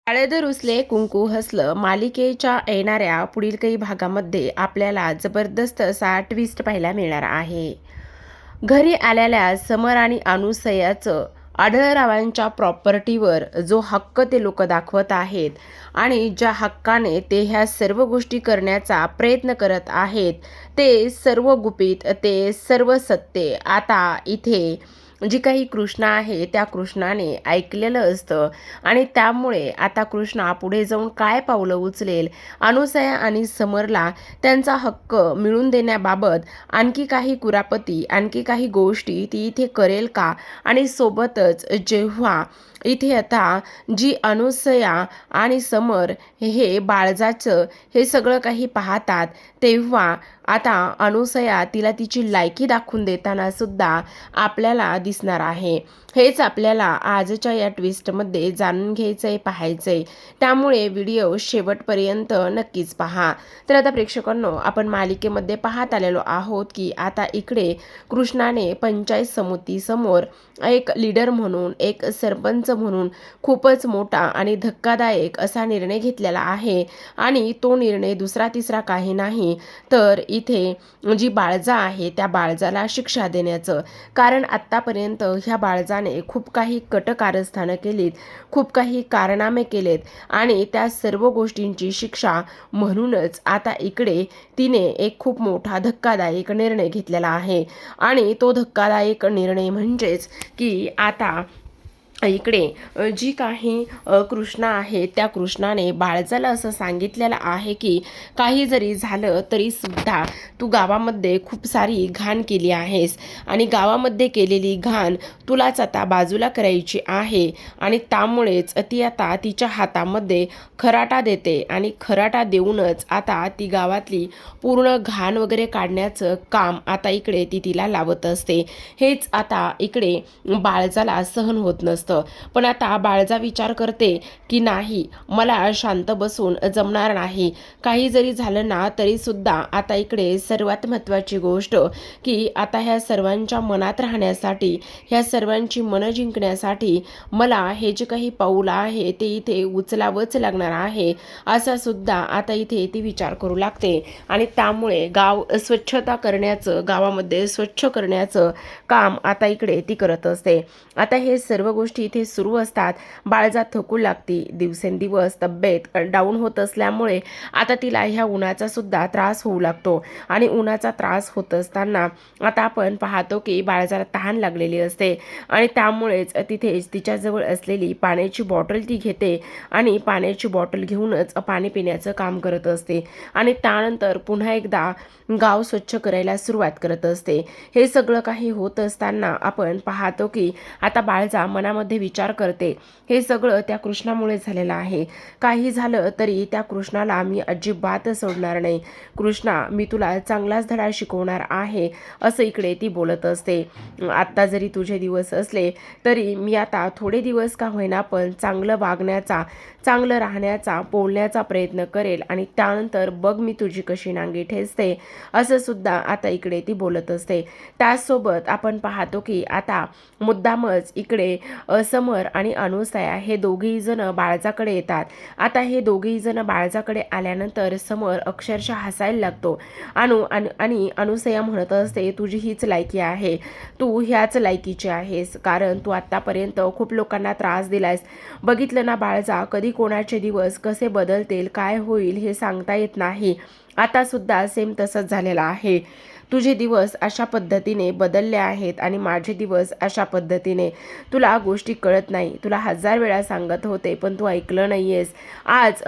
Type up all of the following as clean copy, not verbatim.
हळद रुसले कुंकू हसलं मालिकेच्या येणाऱ्या पुढील काही भागामध्ये आपल्याला जबरदस्त असा ट्विस्ट पाहायला मिळणार आहे. घरी आलेल्या समर आणि अनुसयाचं आढळरावांच्या प्रॉपर्टीवर जो हक्क ते लोक दाखवत आहेत आणि ज्या हक्काने ते ह्या सर्व गोष्टी करण्याचा प्रयत्न करत आहेत, ते सर्व गुपित, ते सर्व सत्य आता इथे जी काही कृष्णा आहे त्या कृष्णाने ऐकलेलं असतं आणि त्यामुळे आता कृष्णा पुढे जाऊन काय पावलं उचलेल, अनुसया आणि समरला त्यांचा हक्क मिळवून देण्याबाबत आणखी काही कुरापती, आणखी काही गोष्टी ती इथे करेल का? आणि सोबतच जेव्हा इथे आता जी अनुसया आणि समर हे बाळजाचं हे सगळं काही पाहतात, तेव्हा आता अनुसया तिला तिची लायकी दाखवून देताना सुद्धा आपल्याला दिसणार आहे. हेच आपल्याला आजच्या या ट्विस्टमध्ये जाणून घ्यायचंय, पाहायचंय. त्यामुळे व्हिडिओ शेवटपर्यंत नक्कीच पहा. तर आता प्रेक्षकांनो, आपण मालिकेमध्ये पाहत आलेलो आहोत की आता इकडे कृष्णाने पंचायत समितीसमोर एक लीडर म्हणून, एक सरपंच म्हणून खूपच मोठा आणि धक्कादायक असा निर्णय घेतलेला आहे. आणि तो निर्णय दुसरा तिसरा काही नाही, तर इथे जी बाळजा आहे त्या बाळजाला शिक्षा देण्याचं. कारण आत्तापर्यंत ह्या बाळजाने खूप काही कट कारस्थानं केलीत, खूप काही कारनामे केलेत आणि त्या सर्व गोष्टींची शिक्षा म्हणूनच आता इकडे तिने एक खूप मोठा धक्कादायक निर्णय घेतलेला आहे. आणि तो धक्कादायक निर्णय म्हणजेच की आता इकडे जी काही कृष्णा आहे त्या कृष्णाने बाळजाला असं सांगितलेलं आहे की काही जरी झालं तरी सुद्धा तू गावामध्ये खूप सारी घाण केली आहेस आणि गावामध्ये केलेली घाण तुलाच आता बाजूला करायची आहे. आणि त्यामुळेच ती आता तिच्या हातामध्ये खराटा देते आणि खराटा देऊनच आता ती गावातली पूर्ण घाण वगैरे काढण्याचं काम आता इकडे ती तिला लावत असते. हेच आता इकडे बाळजाला सहन होत नसतं. पण आता बाळजा विचार करते की नाही, मला शांत बसून जमणार नाही. काही जरी झालं ना तरी सुद्धा आता इकडे सर्वात महत्त्वाची गोष्ट की आता ह्या सर्वांच्या मनात राहण्यासाठी, ह्या सर्वांची मनं जिंकण्यासाठी मला हे जे काही पाऊल आहे ते इथे उचलावंच लागणार आहे, असा सुद्धा आता इथे ती विचार करू लागते. आणि त्यामुळे स्वच्छता करण्याचं, गावामध्ये स्वच्छ करण्याचं काम आता इकडे ती करत असते. आता हे सर्व गोष्टी इथे सुरू असतात. बाळजा थकू लागती. दिवसेंदिवस तब्येत डाऊन होत असल्यामुळे आता तिला ह्या उन्हाचा सुद्धा त्रास होऊ लागतो. आणि उन्हाचा त्रास होत असताना आता आपण पाहतो की बाळजाला तहान लागलेली असते आणि त्यामुळेच तिथेच तिच्याजवळ असलेली पाण्याची बॉटल ती घेते आणि पाण्याची बॉटल घेऊनच पाणी पिण्याचं काम करत असते. आणि त्यानंतर पुन्हा एकदा गाव स्वच्छ करायला सुरुवात करत असते. हे सगळं काही होत असताना आपण पाहतो की आता बाळजा मनामध्ये विचार करते, हे सगळं त्या कृष्णामुळे झालेलं आहे. काही झालं तरी त्या कृष्णाला मी अजिबात सोडणार नाही. कृष्णा, मी तुला चांगलाच धडा शिकवणार आहे, असं इकडे ती बोलत असते. आत्ता जरी तुझे दिवस असले तरी मी आता थोडे दिवस का होईना पण चांगलं वागण्याचा, चांगलं राहण्याचा, बोलण्याचा प्रयत्न करेल आणि त्यानंतर बघ मी तुझी कशी नांगी ठेचते, असं सुद्धा आता इकडे ती बोलत असते. त्याचसोबत आपण पाहतो की आता मुद्दामच इकडे समर आणि अनुसया हे दोघेही जण बाळजाकडे येतात. आता हे दोघेही जण बाळजाकडे आल्यानंतर समर अक्षरशः हसायला लागतो. आणि अनुसया म्हणत असते, तुझी हीच लायकी आहे, तू ह्याच लायकीची आहेस, कारण तू आत्तापर्यंत खूप लोकांना त्रास दिलायस. बघितलं ना बाळजा, कधी कोणाचे दिवस कसे बदलतील, काय होईल हे सांगता येत नाही. आता सुद्धा सेम तसंच झालेलं आहे. तुझे दिवस अशा पद्धतीने बदलले आहेत आणि माझे दिवस अशा पद्धतीने. तुला गोष्टी कळत नाही. तुला 1000 वेळा सांगत होते पण तू ऐकलं नाहीयेस. आज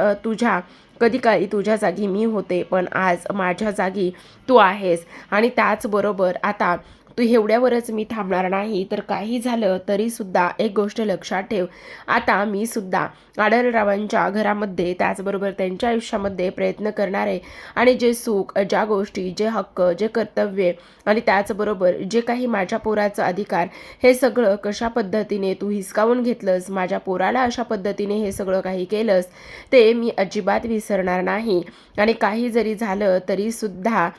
कधी काळी तुझ्या जागी मी होते, पण आज माझ्या जागी तू आहेस. आणि त्याचबरोबर आता तू एवढ्यावरच मी थांबणार नाही, तर काही झालं तरी सुद्धा एक गोष्ट लक्षात ठेव, आता मी सुद्धा आढळरावांच्या घरामध्ये, त्याचबरोबर त्यांच्या आयुष्यामध्ये प्रयत्न करणारे आणि जे सुख, ज्या गोष्टी, जे हक्क, जे कर्तव्य आणि त्याचबरोबर जे काही माझ्या पोराचा अधिकार, हे सगळं कशा पद्धतीने तू हिसकावून घेतलंस, माझ्या पोराला अशा पद्धतीने हे सगळं काही केलंस, ते मी अजिबात विसरणार नाही. आणि काही जरी झालं तरी सुद्धा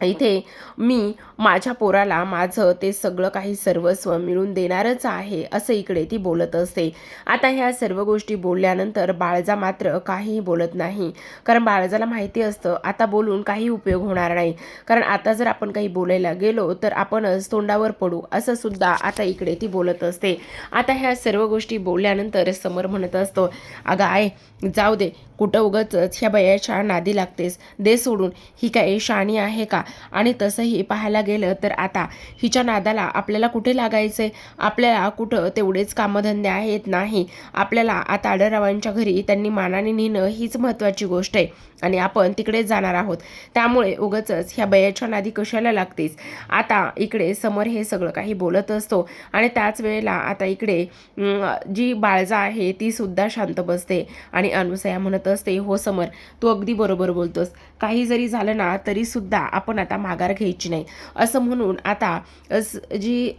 इथे मी माझ्या पोराला माझं ते सगळं काही सर्वस्व मिळून देणारच आहे असं इकडे ती बोलत असते. आता ह्या सर्व गोष्टी बोलल्यानंतर बाळजा मात्र काहीही बोलत नाही, कारण बाळजाला माहिती असतं आता बोलून काही उपयोग होणार नाही, कारण आता जर आपण काही बोलायला गेलो तर आपणच तोंडावर पडू असं सुद्धा आता इकडे ती बोलत असते. आता ह्या सर्व गोष्टी बोलल्यानंतर समर म्हणत असतो, अगं आहे जाऊ दे, कुठं उगाचच ह्या बयाच्या नादी लागतेस, दे सोडून, ही काय शाणी आहे का? आणि तसंही पाहायला गेलं तर आता हिच्या नादाला आपल्याला कुठे लागायचंय, आपल्याला कुठं तेवढेच कामधंदे आहेत नाही, आपल्याला आता आढळरावांच्या घरी त्यांनी मानाने नेणं हीच महत्त्वाची गोष्ट आहे आणि आपण तिकडेच जाणार आहोत, त्यामुळे उगाचच ह्या बयाच्या नादी कशाला लागतेस. आता इकडे समर हे सगळं काही बोलत असतो आणि त्याच वेळेला आता इकडे जी बाळजा आहे ती सुद्धा शांत बसते आणि अनुसया म्हणत असते, हो समर, तू अगदी बरोबर बोलतोस, काही जरी झालं ना तरी सुद्धा आपण आता माघार घ्यायची नाही असं म्हणून आता जी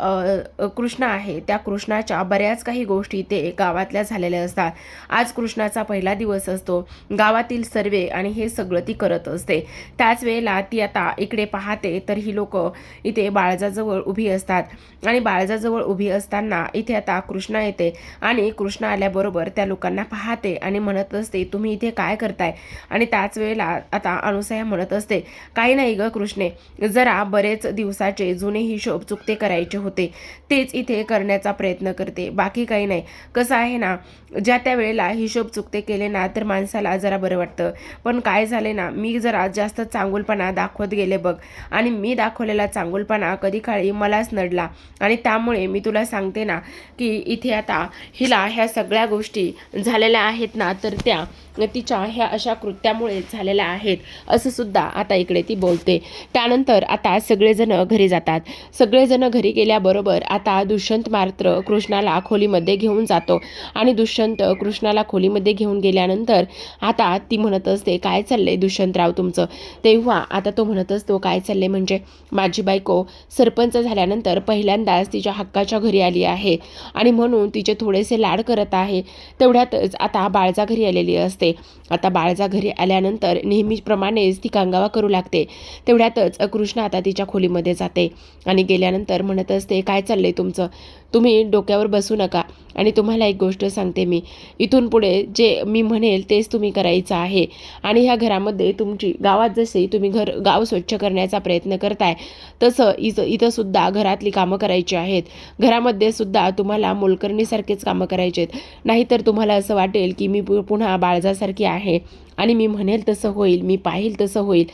कृष्णा आहे त्या कृष्णाच्या बऱ्याच काही गोष्टी ते गावातल्या झालेल्या असतात. आज कृष्णाचा पहिला दिवस असतो, गावातील सर्वे आणि हे सगळं ती करत असते. त्याच वेळेला ती आता इकडे पाहते तर ही लोक इथे बाळजाजवळ उभी असतात आणि बाळजाजवळ उभी असताना इथे आता कृष्णा येते आणि कृष्णा आल्याबरोबर त्या लोकांना पाहते आणि म्हणत असते, तुम्ही इथे काय करताय. आणि त्याच वेळेला आता अनुसया म्हणत असते, काही नाही ग कृष्णे, जरा बरेच दिवसाचे जुने हिशोब चुकते करायचे होते, तेच इथे करण्याचा प्रयत्न करते, बाकी काही नाही. कसं आहे ना, ज्या त्या वेळेला हिशोब चुकते केले ना तर माणसाला जरा बरं वाटतं, पण काय झाले ना, मी जरा जास्त चांगुलपणा दाखवत गेले बघ, आणि मी दाखवलेला चांगुलपणा कधी काळी मलाच नडला आणि त्यामुळे मी तुला सांगते ना की इथे आता हिला ह्या सगळ्या गोष्टी झालेल्या आहेत ना तर त्या तिच्या ह्या अशा कृत्यामुळे झालेल्या आहेत असं सुद्धा आता इकडे ती बोलते. त्यानंतर आता सगळेजण घरी जातात. सगळेजण घरी गेल्याबरोबर आता दुष्यंत मात्र कृष्णाला खोलीमध्ये घेऊन जातो आणि दुष्यंत कृष्णाला खोलीमध्ये घेऊन गेल्यानंतर आता ती म्हणत असते, काय चाललंय दुष्यंतराव तुमचं. तेव्हा आता तो म्हणत असतो, काय चाललंय म्हणजे माझी बायको सरपंच झाल्यानंतर पहिल्यांदाच तिच्या हक्काच्या घरी आली आहे आणि म्हणून तिचे थोडेसे लाड करत आहे. तेवढ्यातच आता बाळजा घरी आलेली असते. आता बाळजा घरी आल्यानंतर नेहमीप्रमाणेच ती कांगावा करू लागते. तेवढ्यातच कृष्णा आता तिच्या खोलीमध्ये जाते आणि गेल्यानंतर म्हणत असते, काय चाललंय तुमचं, तुम्ही डोक्यावर बसू नका आणि तुम्हाला एक गोष्ट सांगते, मी इथून पुढे जे मी म्हणेल तेच तुम्ही करायचं आहे आणि ह्या घरामध्ये तुमची गावात जसे तुम्ही गाव स्वच्छ करण्याचा प्रयत्न करताय तसं इथं सुद्धा घरातली कामं करायची आहेत. घरामध्ये सुद्धा तुम्हाला मोलकरणीसारखेच कामं करायचे आहेत, नाहीतर तुम्हाला असं वाटेल की मी पुन्हा बाळजासारखी आहे आणि मी म्हणेल तसं होईल, मी पाहिल तसं होईल,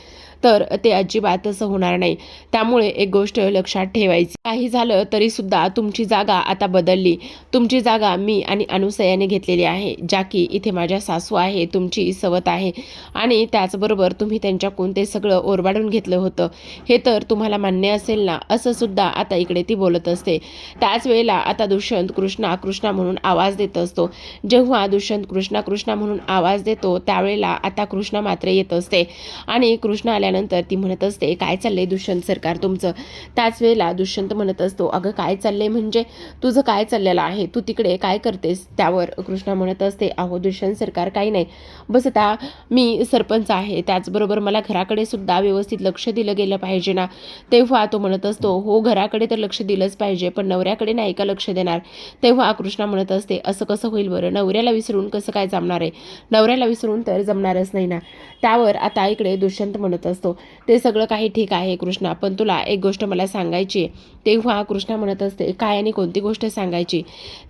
तर ते अजिबात तसं होणार नाही. त्यामुळे एक गोष्ट लक्षात ठेवायची, काही झालं तरी सुद्धा तुमची जागा आता बदलली. तुमची जागा मी आणि अनुसयाने घेतलेली आहे, ज्या की इथे माझ्या सासू आहे, तुमची सवत आहे आणि त्याचबरोबर तुम्ही त्यांच्याकडून ते सगळं ओरबाडून घेतलं होतं, हे तर तुम्हाला मान्य असेल ना, असं सुद्धा आता इकडे ती बोलत असते. त्याच वेळेला आता दुष्यंत कृष्णा कृष्णा म्हणून आवाज देत असतो. जेव्हा दुष्यंत कृष्णा कृष्णा म्हणून आवाज देतो त्यावेळेला आता कृष्णा मात्र येत असते आणि कृष्णा आल्यानंतर ती म्हणत असते, काय चाललंय दुष्यंत सरकार तुमचं. त्याच वेळेला दुष्यंत म्हणत असतो, अगं काय चाललंय म्हणजे तुझं काय चाललेलं आहे, तू तिकडे काय करतेस. त्यावर कृष्णा म्हणत असते, अहो दुष्यंत सरकार काही नाही, बस आता मी सरपंच आहे, त्याचबरोबर मला घराकडे सुद्धा व्यवस्थित लक्ष दिलं गेलं पाहिजे ना. तेव्हा तो म्हणत असतो, हो घराकडे तर लक्ष दिलंच पाहिजे, पण नवऱ्याकडे नाही का लक्ष देणार. तेव्हा कृष्णा म्हणत असते, असं कसं होईल बरं, नवऱ्याला विसरून कसं काय जमणार आहे, नवऱ्याला विसरून तर जमणारच नाही ना. त्यावर आता इकडे दुष्यंत म्हणत असतो, ते सगळं काही ठीक आहे कृष्णा, पण तुला एक गोष्ट मला सांगायची आहे. तेव्हा कृष्णा म्हणत असते, काय आणि कोणती गोष्ट सांगायची.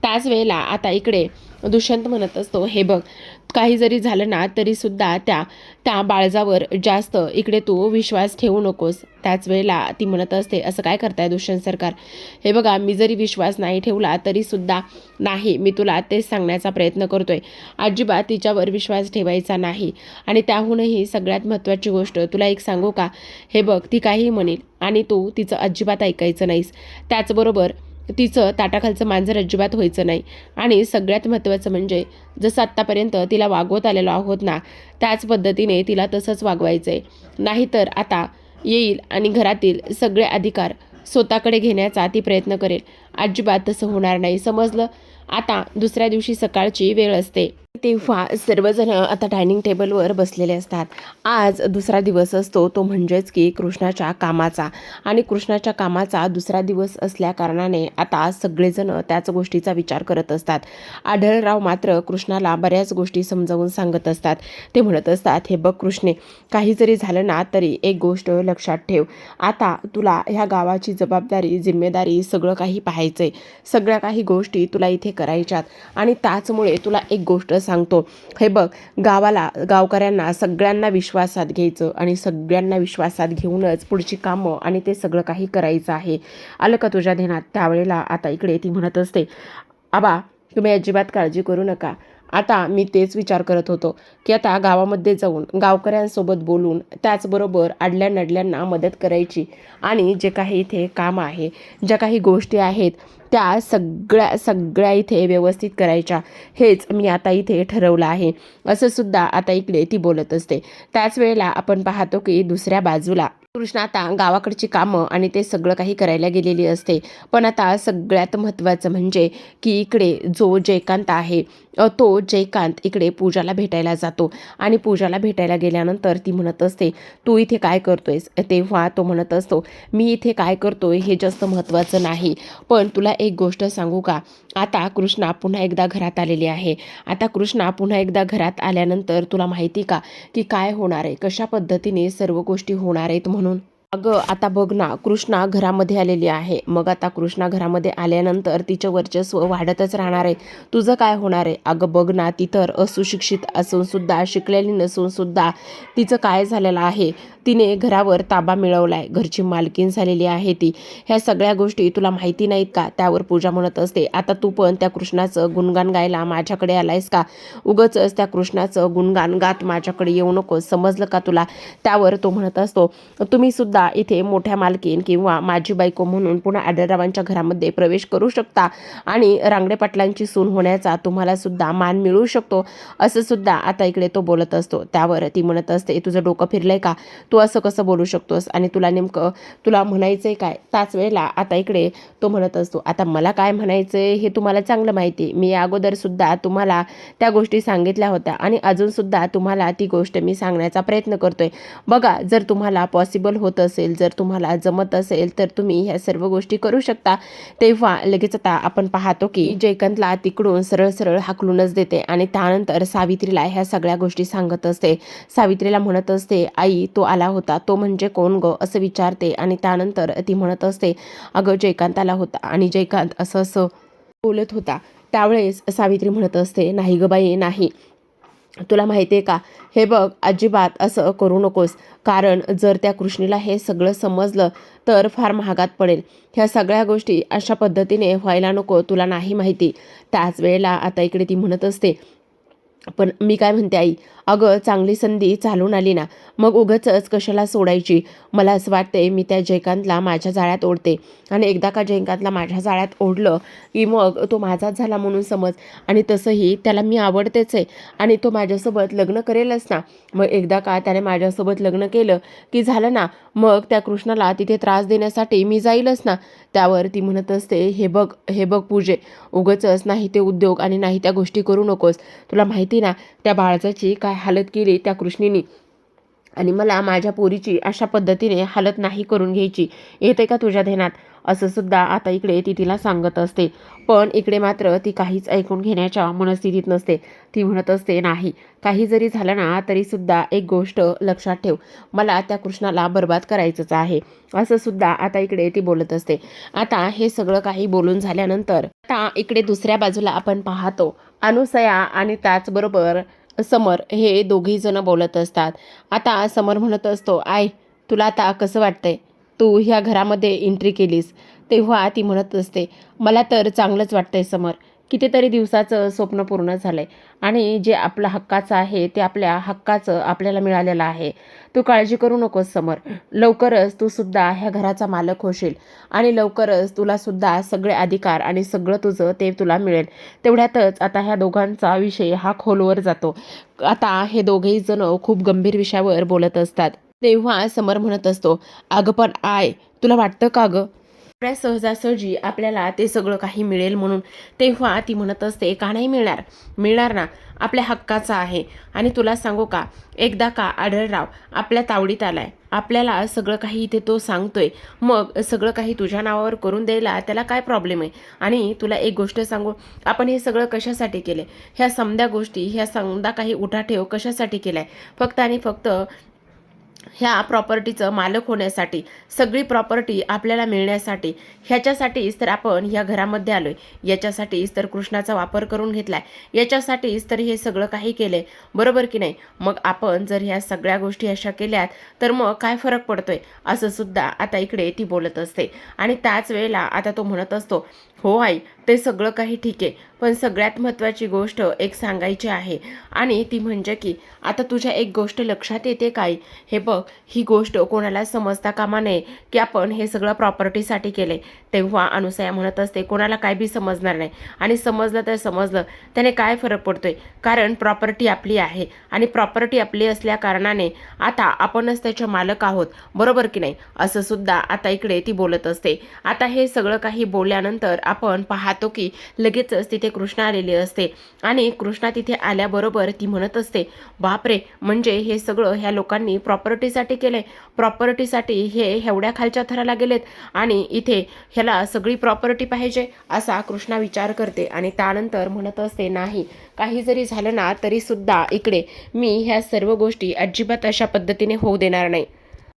त्याच वेळेला आता इकडे दुष्यंत म्हणत असतो, हे बघ, काही जरी झालं ना तरी सुद्धा त्या बाळजावर जास्त इकडे तू विश्वास ठेवू नकोस. त्याच वेळेला ती म्हणत असते, असं काय करताय दुष्यंत सरकार, हे बघा मी जरी विश्वास नाही ठेवला तरी सुद्धा नाही, मी तुला तेच सांगण्याचा प्रयत्न करतोय, अजिबात तिच्यावर विश्वास ठेवायचा नाही. आणि त्याहूनही सगळ्यात महत्त्वाची गोष्ट तुला एक सांगू का, हे बघ ती काही म्हणेल आणि तू तिचं अजिबात ऐकायचं नाहीस. त्याचबरोबर तिचं ताटाखालचं मांजर अजिबात व्हायचं नाही आणि सगळ्यात महत्त्वाचं म्हणजे जसं आत्तापर्यंत तिला वागवत आलेलो आहोत ना त्याच पद्धतीने तिला तसंच वागवायचं आहे. नाहीतर आता येईल आणि घरातील सगळे अधिकार स्वतःकडे घेण्याचा ती प्रयत्न करेल. अजिबात तसं होणार नाही, समजलं. आता दुसऱ्या दिवशी सकाळची वेळ असते. तेव्हा सर्वजण आता डायनिंग टेबलवर बसलेले असतात. आज दुसरा दिवस असतो, तो म्हणजेच की कृष्णाच्या कामाचा. आणि कृष्णाच्या कामाचा दुसरा दिवस असल्या कारणाने आता सगळेजण त्याच गोष्टीचा विचार करत असतात. आढळराव मात्र कृष्णाला बऱ्याच गोष्टी समजावून सांगत असतात. ते म्हणत असतात, हे बघ कृष्णे, काही जरी झालं ना तरी एक गोष्ट लक्षात ठेव. आता तुला ह्या गावाची जबाबदारी, जिम्मेदारी सगळं काही पाहायचंय. सगळ्या काही गोष्टी तुला इथे करायच्यात. आणि त्याचमुळे तुला एक गोष्ट सांगतो, हे बघ, गावकऱ्यांना सगळ्यांना विश्वासात घ्यायचं आणि सगळ्यांना विश्वासात घेऊनच पुढची कामं आणि ते सगळं काही करायचं आहे. आलं का तुझ्या ध्यानात? त्यावेळेला आता इकडे ती म्हणत असते, आबा, तुम्ही अजिबात काळजी करू नका. आता मी तेच विचार करत होतो की आता गावामध्ये जाऊन गावकऱ्यांसोबत बोलून त्याचबरोबर आडल्या नडल्यांना मदत करायची आणि जे काही इथे काम आहे, ज्या काही गोष्टी आहेत त्या सगळ्या इथे व्यवस्थित करायच्या, हेच मी आता इथे ठरवलं आहे. असं सुद्धा आता इकडे ती बोलत असते. त्याच वेळेला आपण पाहतो की दुसऱ्या बाजूला कृष्णा आता गावाकडची कामं आणि ते सगळं काही करायला गेलेली असते. पण आता सगळ्यात महत्त्वाचं म्हणजे की इकडे जो जयकांत आहे, तो जयकांत इकडे पूजाला भेटायला जातो. आणि पूजाला भेटायला गेल्यानंतर ती म्हणत असते, तू इथे काय करतोयस? तेव्हा तो म्हणत असतो, मी इथे काय करतोय हे जास्त महत्त्वाचं नाही, पण तुला एक गोष्ट सांगू का? आता कृष्णा पुन्हा एकदा घरात आलेली आहे. आता कृष्णा पुन्हा एकदा घरात आल्यानंतर तुला माहिती का की काय होणार आहे, कशा पद्धतीने सर्व गोष्टी होणार आहेत म्हणून? अगं आता बघ ना, कृष्णा घरामध्ये आलेली आहे. मग आता कृष्णा घरामध्ये आल्यानंतर तिचं वर्चस्व वाढतच राहणार आहे. तुझं काय होणार आहे? अगं बघ ना, ती तर असूशिक्षित असून सुद्धा, शिकलेली नसून सुद्धा तिचं काय झालेलं आहे, तिने घरावर ताबा मिळवलाय, घरची मालकीण झालेली आहे ती. ह्या सगळ्या गोष्टी तुला माहिती नाहीत का? त्यावर पूजा म्हणत असते, आता तू पण त्या कृष्णाचं गुणगान गायला माझ्याकडे आलायस का? उगाचच त्या कृष्णाचं गुणगान गात माझ्याकडे येऊ नको, समजलं का तुला? त्यावर तो म्हणत असतो, तुम्ही सुद्धा इथे मोठ्या मालकीन किंवा माझी बायको म्हणून पुन्हा आढळरावांच्या घरामध्ये प्रवेश करू शकता आणि रांगडे पाटलांची सून होण्याचा तुम्हाला सुद्धा मान मिळू शकतो, असं सुद्धा आता इकडे तो बोलत असतो. त्यावर ती म्हणत असते, तुझं डोकं फिरलंय का? तू असं कसं बोलू शकतोस आणि तुला नेमकं तुला म्हणायचंय काय? त्याच वेळेला आता इकडे तो म्हणत असतो, आता मला काय म्हणायचंय हे तुम्हाला चांगलं माहिती आहे. मी अगोदर सुद्धा तुम्हाला त्या गोष्टी सांगितल्या होत्या आणि अजून सुद्धा तुम्हाला ती गोष्ट मी सांगण्याचा प्रयत्न करतोय. बघा, जर तुम्हाला पॉसिबल होत असेल, जर तुम्हाला जमत असेल तर तुम्ही ह्या सर्व गोष्टी करू शकता. तेव्हा लगेच आता आपण पाहतो की जयकांतला तिकडून सरळ सरळ हाकलूनच देते आणि त्यानंतर सावित्रीला ह्या सगळ्या गोष्टी सांगत असते. सावित्रीला म्हणत असते, आई तो आला होता, तो म्हणजे कोण ग? असं विचारते आणि त्यानंतर ती म्हणत असते, अगं जयकांत आला होता आणि जयकांत असं असं बोलत होता. त्यावेळेस सावित्री म्हणत असते, नाही ग बाई नाही, तुला माहिती आहे का, हे बघ, अजिबात असं करू नकोस, कारण जर त्या कृष्णीला हे सगळं समजलं तर फार महागात पडेल. ह्या सगळ्या गोष्टी अशा पद्धतीने व्हायला नको, तुला नाही माहिती. त्याच वेळेला आता इकडे ती म्हणत असते, पण मी काय म्हणते आई, अगं चांगली संधी चालून आली ना, मग उगाचच कशाला सोडायची? मला असं वाटतंय मी त्या जयकांतला माझ्या जाळ्यात ओढते आणि एकदा का जयकांतला माझ्या जाळ्यात ओढलं की मग तो माझाच झाला म्हणून समज. आणि तसंही त्याला मी आवडतेच आहे आणि तो माझ्यासोबत लग्न करेलच ना. मग एकदा का त्याने माझ्यासोबत लग्न केलं की झालं ना, मग त्या कृष्णाला तिथे त्रास देण्यासाठी मी जाईलच ना. त्यावर ती म्हणत असते, हे बघ पूजे, उगाचच नाही ते उद्योग आणि नाही त्या गोष्टी करू नकोस. तुला माहिती ना त्या बाळाची काय हालत केली त्या कृष्णीनी, आणि मला माझ्या पोरीची अशा पद्धतीने हालत नाही करून घ्यायची. येते का तुझ्या ध्यानात? असं सुद्धा आता इकडे ती तिला सांगत असते. पण इकडे मात्र ती काहीच ऐकून घेण्याच्या मनस्थितीत नसते. ती म्हणत असते, नाही, काही जरी झालं ना तरी सुद्धा एक गोष्ट लक्षात ठेव, मला त्या कृष्णाला बर्बाद करायचंच आहे. असं सुद्धा आता इकडे ती बोलत असते. आता हे सगळं काही बोलून झाल्यानंतर आता इकडे दुसऱ्या बाजूला आपण पाहतो, अनुसया आणि त्याचबरोबर समर हे दोघेही जण बोलत असतात. आता समर म्हणत असतो, आय, तुला आता कसं वाटतंय? तू ह्या घरामध्ये एंट्री केलीस तेव्हा ती म्हणत असते, मला तर चांगलंच वाटतंय समर. कितीतरी दिवसाचं स्वप्न पूर्ण झालंय आणि जे आपलं हक्काचं आहे ते आपल्या हक्काचं आपल्याला मिळालेलं आहे. तू काळजी करू नकोस समर, लवकरच तू सुद्धा ह्या घराचा मालक होशील आणि लवकरच तुला सुद्धा सगळे अधिकार आणि सगळं तुझं ते तुला मिळेल. तेवढ्यातच आता ह्या दोघांचा विषय हा खोलवर जातो. आता हे दोघेही जण खूप गंभीर विषयावर बोलत असतात. तेव्हा समर म्हणत असतो, अगं पण तुला वाटतं का गं एवढ्या सहजासहजी आपल्याला ते सगळं काही मिळेल म्हणून. तेव्हा ती म्हणत असते, का नाही मिळणार? मिळणार ना, आपल्या हक्काचा आहे. आणि तुला सांगू का, एकदा का आढळराव आपल्या तावडीत आलाय, आपल्याला सगळं काही इथे तो सांगतोय, मग सगळं काही तुझ्या नावावर करून द्यायला त्याला काय प्रॉब्लेम आहे? आणि तुला एक गोष्ट सांगू, आपण हे सगळं कशासाठी केले? ह्या समद्या गोष्टी, ह्या समदा काही उठाठेव कशासाठी केलाय? फक्त आणि फक्त ह्या प्रॉपर्टीचं मालक होण्यासाठी, सगळी प्रॉपर्टी आपल्याला मिळण्यासाठी. ह्याच्यासाठीच तर आपण ह्या घरामध्ये आलोय, याच्यासाठीच तर कृष्णाचा वापर करून घेतलाय, याच्यासाठीच तर हे सगळं काही केलंय, बरोबर की नाही? मग आपण जर ह्या सगळ्या गोष्टी अशा केल्यात तर मग काय फरक पडतोय? असं सुद्धा आता इकडे ती बोलत असते. आणि त्याच वेळेला आता तो म्हणत असतो, हो आई, ते सगळं काही ठीक आहे, पण सगळ्यात महत्त्वाची गोष्ट एक सांगायची आहे. आणि ती म्हणजे की आता तुझ्या एक गोष्ट लक्षात येते काय? हे बघ, ही गोष्ट कोणाला समजता कामा नये की आपण हे सगळं प्रॉपर्टीसाठी केले. तेव्हा अनुसया म्हणत असते, कोणाला काय बी समजणार नाही. आणि समजलं तर समजलं, त्याने काय फरक पडतोय? कारण प्रॉपर्टी आपली आहे आणि प्रॉपर्टी आपली असल्या कारणाने आता आपणच त्याचे मालक आहोत, बरोबर की नाही? असं सुद्धा आता इकडे ती बोलत असते. आता हे सगळं काही बोलल्यानंतर आपण पाहतो की लगेचच तिथे कृष्णा आलेली असते. आणि कृष्णा तिथे आल्याबरोबर ती म्हणत असते, बापरे, म्हणजे हे सगळं ह्या लोकांनी प्रॉपर्टीसाठी केलंय, प्रॉपर्टीसाठी हे एवढ्या खालच्या थराला गेलेत आणि इथे ह्याला सगळी प्रॉपर्टी पाहिजे, असा कृष्णा विचार करते. आणि त्यानंतर म्हणत असते, नाही, काही जरी झालं ना तरी सुद्धा इकडे मी ह्या सर्व गोष्टी अजिबात अशा पद्धतीने होऊ देणार नाही.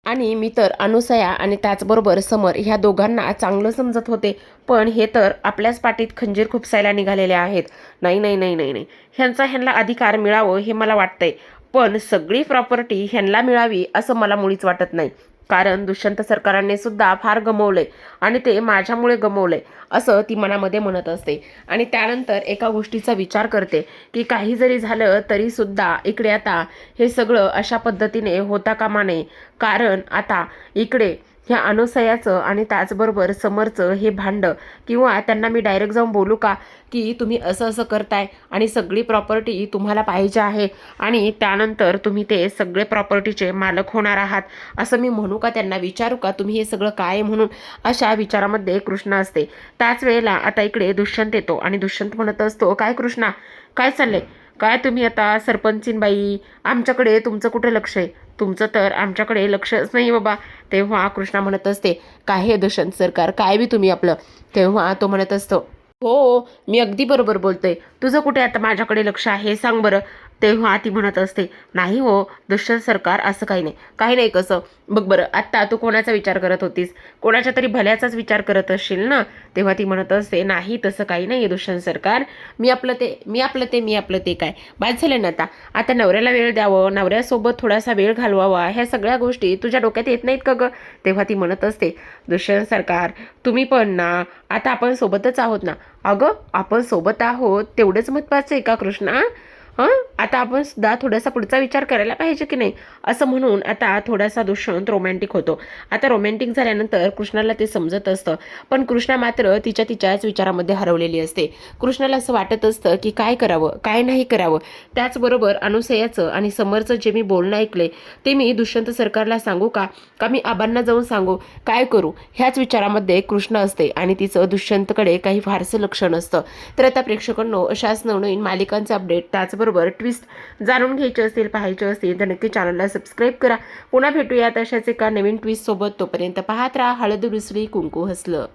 आणि मी तर अनुसया आणि त्याचबरोबर समर ह्या दोघांना चांगलं समजत होते, पण हे तर आपल्याच पाठीत खंजीर खुपसायला निघालेले आहेत. नाही नाही नाही नाही नाही, ह्यांना अधिकार मिळावं हे मला वाटतंय, पण सगळी प्रॉपर्टी ह्यांना मिळावी असं मला मुळीच वाटत नाही. कारण दुष्यंत सरकारांनी सुद्धा फार गमवलंय आणि ते माझ्यामुळे गमवलंय, असं ती मनामध्ये म्हणत असते. आणि त्यानंतर एका गोष्टीचा विचार करते की काही जरी झालं तरी सुद्धा इकडे आता हे सगळं अशा पद्धतीने होता कामा नये. कारण आता इकडे ह्या अनुसयाचं आणि त्याचबरोबर समरचं हे भांडं, किंवा त्यांना मी डायरेक्ट जाऊन बोलू का की तुम्ही असं असं करताय आणि सगळी प्रॉपर्टी तुम्हाला पाहिजे आहे आणि त्यानंतर तुम्ही ते सगळे प्रॉपर्टीचे मालक होणार आहात, असं मी म्हणू का? त्यांना विचारू का तुम्ही हे सगळं काय म्हणून? अशा विचारामध्ये कृष्ण असते. त्याच वेळेला आता इकडे दुष्यंत येतो आणि दुष्यंत म्हणत असतो, काय कृष्णा, काय चाललंय? काय तुम्ही आता सरपंचीनबाई, आमच्याकडे तुमचं कुठे लक्ष आहे? तुमचं तर आमच्याकडे लक्षच नाही बाबा. तेव्हा कृष्णा म्हणत असते, काय हे दुष्यंत सरकार, काय बी तुम्ही आपलं? तेव्हा तो म्हणत असतो, हो, मी अगदी बरोबर बोलतोय, तुझं कुठे आता माझ्याकडे लक्ष आहे सांग बरं. तेव्हा ती म्हणत असते, नाही हो दुष्यंत सरकार, असं काही नाही. काही नाही कसं? बघ बरं, आत्ता तू कोणाचा विचार करत होतीस? कोणाच्या तरी भल्याचाच विचार करत असशील ना? तेव्हा ती म्हणत असते, नाही तसं काही नाही दुष्यंत सरकार, मी आपलं ते काय बाद झालं ना? आता आता नवऱ्याला वेळ द्यावं, नवऱ्यासोबत थोडासा वेळ घालवावा, ह्या सगळ्या गोष्टी तुझ्या डोक्यात येत नाहीत का गं? तेव्हा ती म्हणत असते, दुष्यंत सरकार, तुम्ही पण ना, आता आपण सोबतच आहोत ना? अगं, आपण सोबत आहोत तेवढंच महत्त्वाचं आहे का कृष्णा? हां, आता आपण सुद्धा थोडासा पुढचा विचार करायला पाहिजे की नाही? असं म्हणून आता थोडासा दुष्यंत रोमॅन्टिक होतो. आता रोमॅन्टिक झाल्यानंतर कृष्णाला ते समजत असतं, पण कृष्णा मात्र तिच्याच विचारामध्ये हरवलेली असते. कृष्णाला असं वाटत असतं की काय करावं, काय नाही करावं. त्याचबरोबर अनुसयाचं आणि समरचं जे मी बोलणं ऐकलंय ते मी दुष्यंत सरकारला सांगू का मी आबांना जाऊन सांगू? काय करू? ह्याच विचारामध्ये कृष्ण असते आणि तिचं दुष्यंतकडे काही फारसं लक्ष नसतं. तर आता प्रेक्षकांनो, अशाच नवनवीन मालिकांचे अपडेट त्याचबरोबर ट्विस्ट जाणून घ्यायचे असतील, पाहायचे असतील तर नक्की चॅनलला सबस्क्राईब करा. पुन्हा भेटूयात अशाच एका नवीन ट्विस्ट सोबत. तोपर्यंत पाहत राहा हळद रुसली कुंकू हसलं.